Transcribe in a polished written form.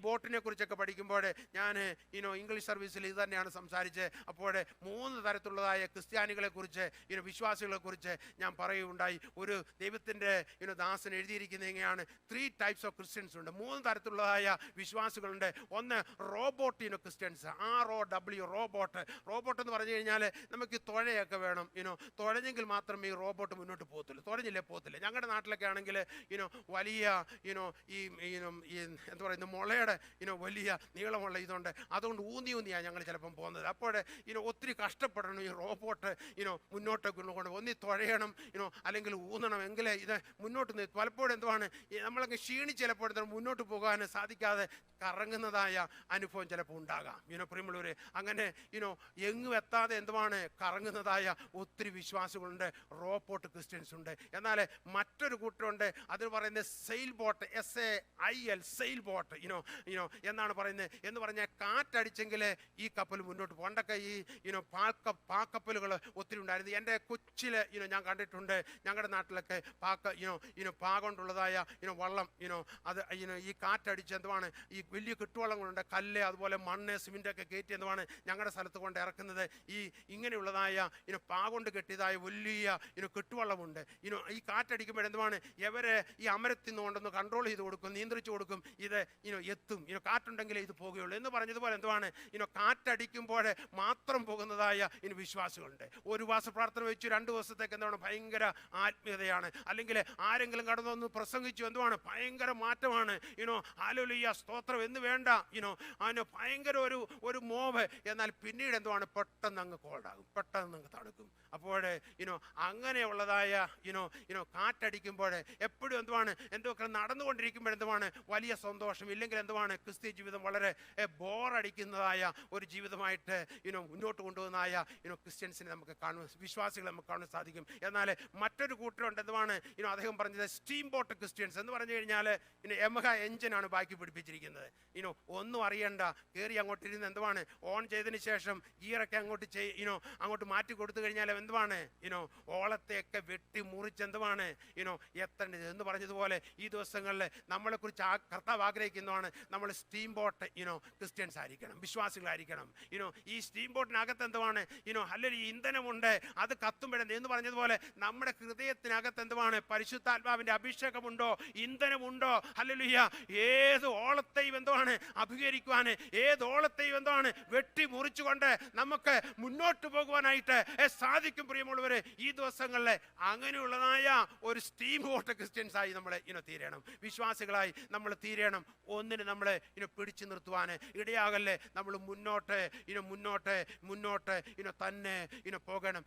ബോട്ടിനെ കുറിച്ചൊക്കെ പഠിക്കുമ്പോൾ ഞാൻ ഇംഗ്ലീഷ് സർവീസിൽ ഇത് തന്നെയാണ് സംസാരിച്ചത്. അപ്പോൾ 3 തരത്തിലുള്ളതായ ക്രിസ്ത്യാനികളെ കുറിച്ച് വിശ്വാസികളെ കുറിച്ച് ഞാൻ പറയുകയുണ്ടായി. ഒരു ദൈവത്തിൻ്റെ ദാസൻ എഴുതിയിരിക്കുന്നത് എങ്ങനെയാണ്, 3 types of Christians ഉണ്ട്. 3 തരത്തിലുള്ളതായ വിശ്വാസികളുണ്ട്. ഒന്ന് robot Christians, ROW robot. Robot എന്ന് പറഞ്ഞു കഴിഞ്ഞാൽ നമുക്ക് തുഴയൊക്കെ വേണം, തുഴഞ്ഞെങ്കിൽ മാത്രമേ ഈ റോബോട്ട് മുന്നോട്ട് പോകത്തുള്ളൂ, തുഴഞ്ഞില്ലേ പോകത്തില്ല. ഞങ്ങളുടെ നാട്ടിലൊക്കെ ആണെങ്കിൽ വലിയ ഈ എന്താ പറയുന്നത്, മുളയുടെ വലിയ നീളമുള്ള ഇതുണ്ട്, അതുകൊണ്ട് ഊന്നിയാണ് ഞങ്ങൾ ചിലപ്പം പോകുന്നത്. അപ്പോൾ ഒത്തിരി കഷ്ടപ്പെടണം ഈ റോബോട്ട് മുന്നോട്ട് കൊണ്ട് ഒന്നി തുഴയണം, അല്ലെങ്കിൽ ഊന്നണം, എങ്കിലേ ഇത് മുന്നോട്ട്. പലപ്പോഴും എന്തുവാണ്, നമ്മളൊക്കെ ക്ഷീണിച്ച് ചിലപ്പോൾ മുന്നോട്ട് പോകാൻ സാധിക്കാതെ കറങ്ങുന്നതായ അനുഭവം ചിലപ്പോൾ ഉണ്ടാകാം. പ്രിയമുള്ളവരെ, അങ്ങനെ എങ്ങും എത്താതെ എന്തുവാണ് കറങ്ങുന്നതായ ഒത്തിരി വിശ്വാസികളുണ്ട്, റോബോട്ട് ക്രിസ്ത്യൻസ് ഉണ്ട്. എന്നാൽ മറ്റൊരു കൂട്ടരുണ്ട്, അതിന് പറയുന്നത് sale boat, SAIL sale boat എന്നാണ് പറയുന്നത്. എന്ന് പറഞ്ഞാൽ കാറ്റടിച്ചെങ്കിൽ ഈ കപ്പൽ മുന്നോട്ട് പോകും. പണ്ടൊക്കെ ഈ പാക്കപ്പലുകൾ ഒത്തിരി ഉണ്ടായിരുന്നു. എൻ്റെ കൊച്ചിൽ ഞാൻ കണ്ടിട്ടുണ്ട്. ഞങ്ങളുടെ നാട്ടിലൊക്കെ പാകൊണ്ടുള്ളതായ വള്ളം, അത് ഈ കാറ്റടിച്ച് എന്തുവാണ് ഈ വലിയ കെട്ടുവള്ളങ്ങളുണ്ട്, കല്ല് അതുപോലെ മണ്ണ് സിമെൻ്റൊക്കെ കയറ്റി എന്തുവാണ് ഞങ്ങളുടെ സ്ഥലത്ത് കൊണ്ട് ഇറക്കുന്നത്. ഈ ഇങ്ങനെയുള്ളതായ പാകൊണ്ട് കെട്ടിയതായ വലിയ കെട്ടുവള്ളമുണ്ട്. ഈ കാറ്റടിക്കുമ്പോൾ എന്തുവാണ് ഇവര് ഈ അമരത്തിൽ നിന്ന് കൊണ്ടൊന്ന് കൺട്രോൾ ചെയ്ത് കൊടുക്കും, നിയന്ത്രിച്ചു കൊടുക്കും. ഇത് എത്തും, കാറ്റുണ്ടെങ്കിലേ ഇത് പോകുകയുള്ളൂ എന്ന് പറഞ്ഞതുപോലെ എന്തുവാണ് കാറ്റടിക്കുമ്പോൾ മാത്രം പോകുന്നതായ വിശ്വാസികളുണ്ട്. ഒരു ഉപവാസ പ്രാർത്ഥന വെച്ച് 2 ദിവസത്തേക്ക് എന്താണ് ഭയങ്കര ആത്മീയതയാണ്. അല്ലെങ്കിൽ ആരെങ്കിലും കടന്നൊന്ന് പ്രസംഗിച്ചു എന്തുവാണ് ഭയങ്കര മാറ്റമാണ്, ഹല്ലേലൂയ സ്തോത്രം എന്ന് വേണ്ട, അതിന് ഭയങ്കര ഒരു മോവ്. എന്നാൽ പിന്നീട് എന്തുവാണ് പെട്ടെന്ന് അങ്ങ് കോൾഡാകും, പെട്ടെന്ന് അങ്ങ് തണുക്കും. അപ്പോൾ അങ്ങനെയുള്ളതായ കാറ്റടിക്കുമ്പോൾ എപ്പോഴും എന്തുവാണ് എന്തൊക്കെ നടന്നുകൊണ്ടിരിക്കുമ്പോൾ എന്തുവാണ് വലിയ സന്തോഷം. ഇല്ലെങ്കിൽ എന്തുവാണ് ക്രിസ്ത്യ ജീവിതം വളരെ ബോറടിക്കുന്നതായ ഒരു ജീവിതമായിട്ട് മുന്നോട്ട് കൊണ്ടുപോകുന്നതായ ക്രിസ്ത്യൻസിനെ നമുക്ക് കാണും, വിശ്വാസികളെ നമുക്ക് കാണാൻ സാധിക്കും. എന്നാൽ മറ്റൊരു കൂട്ടരുണ്ട്, എന്തുവാണ് അദ്ദേഹം പറഞ്ഞത് സ്റ്റീം ബോട്ട് ക്രിസ്ത്യൻസ് എന്ന് പറഞ്ഞു കഴിഞ്ഞാൽ യമഹ എഞ്ചിനാണ് ബാക്കി പിടിപ്പിച്ചിരിക്കുന്നത്. ഒന്നും അറിയണ്ട, കയറി അങ്ങോട്ട് ഇരുന്ന് എന്തുവാണ് ഓൺ ചെയ്തതിന് ശേഷം ഗിയറൊക്കെ അങ്ങോട്ട് മാറ്റി കൊടുത്തു കഴിഞ്ഞാൽ എന്തുവാണ് ഓളത്തെയൊക്കെ വെട്ടി മുറിച്ച് എന്തുവാണ് എത്തേണ്ടത് എന്ന് പറഞ്ഞതുപോലെ ഈ ദിവസങ്ങളിൽ നമ്മളെക്കുറിച്ച് കർത്താവ് ആഗ്രഹിക്കുന്നതാണ് നമ്മൾ സ്റ്റീം ബോട്ട് ക്രിസ്ത്യൻസ് ആയിരിക്കണം, വിശ്വാസികളായിരിക്കണം. ഈ സ്റ്റീം ബോട്ടിനകത്ത് എന്തുവാണ് അല്ലെങ്കിൽ ഇന്ധനമുണ്ട്, അത് കത്തുമ്പോഴേ എന്ന് പറഞ്ഞതുപോലെ നമ്മുടെ ഹൃദയത്തിനകത്ത് എന്തുവാണ് പരിശുദ്ധാത്മാവിന്റെ അഭിഷേകമുണ്ടോ, ഇന്ധനമുണ്ടോ. ഹല്ലേലൂയ. ഏത് ഓളത്തെയും എന്തുവാണ് അഭികരിക്കുവാൻ, ഏത് ഓളത്തെയും എന്തുവാണ് വെട്ടി മുറിച്ചുകൊണ്ട് നമുക്ക് മുന്നോട്ട് പോകുവാനായിട്ട് സാധിക്കും. പ്രിയമുള്ളവരെ, ഈ ദിവസങ്ങളിൽ അങ്ങനെയുള്ളതായ ഒരു സ്റ്റീം ബോട്ട് ക്രിസ്ത്യൻസ് ആയി നമ്മൾ തീരണം, വിശ്വാസികളായി നമ്മൾ തീരണം. ഒന്നിന് നമ്മളെ പിടിച്ചു നിർത്തുവാൻ ഇടയാകല്ലേ. നമ്മൾ മുന്നോട്ട് തന്നെ പോകണം.